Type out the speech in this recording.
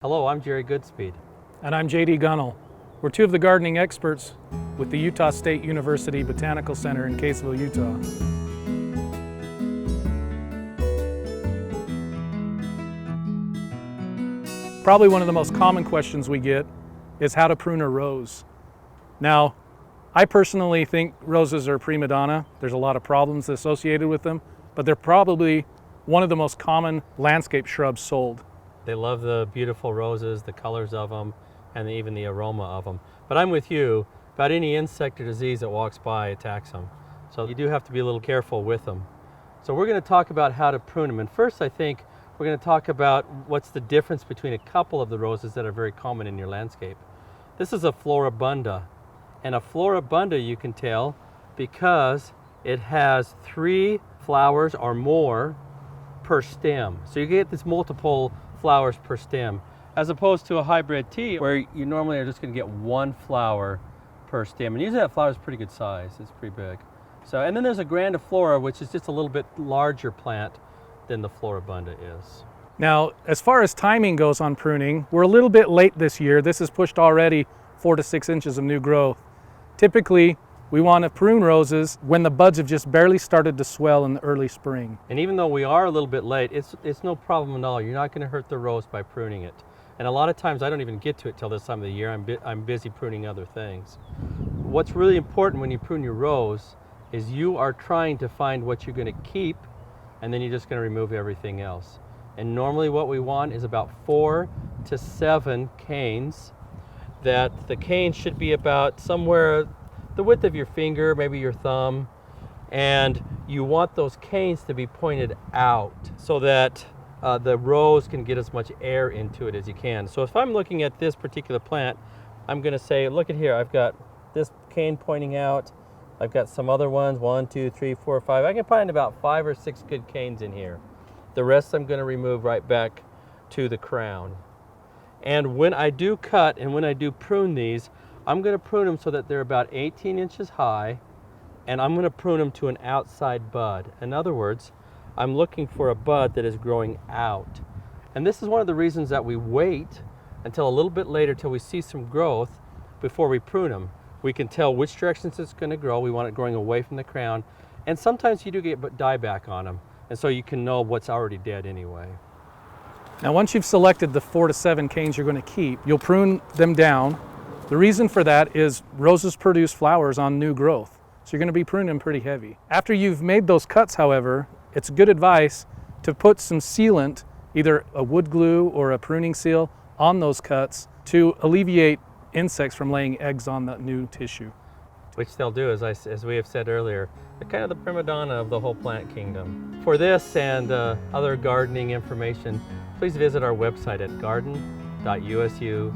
Hello, I'm Jerry Goodspeed. And I'm JayDee Gunnell. We're two of the gardening experts with the Utah State University Botanical Center in Caseville, Utah. Probably one of the most common questions we get is how to prune a rose. Now, I personally think roses are prima donna. There's a lot of problems associated with them, but they're probably one of the most common landscape shrubs sold. They love the beautiful roses, the colors of them, and even the aroma of them. But I'm with you, about any insect or disease that walks by attacks them. So you do have to be a little careful with them. So we're going to talk about how to prune them. And first, I think we're going to talk about what's the difference between a couple of the roses that are very common in your landscape. This is a Floribunda. And a Floribunda you can tell because it has 3 flowers or more per stem. So you get this multiple flowers per stem, as opposed to a hybrid tea where you normally are just going to get 1 flower per stem. And usually that flower is pretty good size. It's pretty big. So, and then there's a Grandiflora, which is just a little bit larger plant than the Floribunda is. Now, as far as timing goes on pruning, we're a little bit late this year. This has pushed already 4 to 6 inches of new growth. Typically, we want to prune roses when the buds have just barely started to swell in the early spring. And even though we are a little bit late, it's no problem at all. You're not going to hurt the rose by pruning it. And a lot of times I don't even get to it till this time of the year. I'm busy pruning other things. What's really important when you prune your rose is you are trying to find what you're going to keep, and then you're just going to remove everything else. And normally what we want is about 4 to 7 canes. That the cane should be about somewhere the width of your finger, maybe your thumb, and you want those canes to be pointed out so that the rose can get as much air into it as you can. So if I'm looking at this particular plant, I'm going to say, look at here, I've got this cane pointing out, I've got some other ones, 1, 2, 3, 4, 5. I can find about 5 or 6 good canes in here. The rest I'm going to remove right back to the crown. And when I do cut and when I do prune these, I'm going to prune them so that they're about 18 inches high, and I'm going to prune them to an outside bud. In other words, I'm looking for a bud that is growing out. And this is one of the reasons that we wait until a little bit later till we see some growth before we prune them. We can tell which directions it's going to grow. We want it growing away from the crown. And sometimes you do get dieback on them, and so you can know what's already dead anyway. Now, once you've selected the 4 to 7 canes you're going to keep, you'll prune them down. The reason for that is roses produce flowers on new growth, so you're going to be pruning them pretty heavy. After you've made those cuts, however, it's good advice to put some sealant, either a wood glue or a pruning seal, on those cuts to alleviate insects from laying eggs on the new tissue. Which they'll do, as we have said earlier, they're kind of the prima donna of the whole plant kingdom. For this and other gardening information, please visit our website at garden.usu.edu.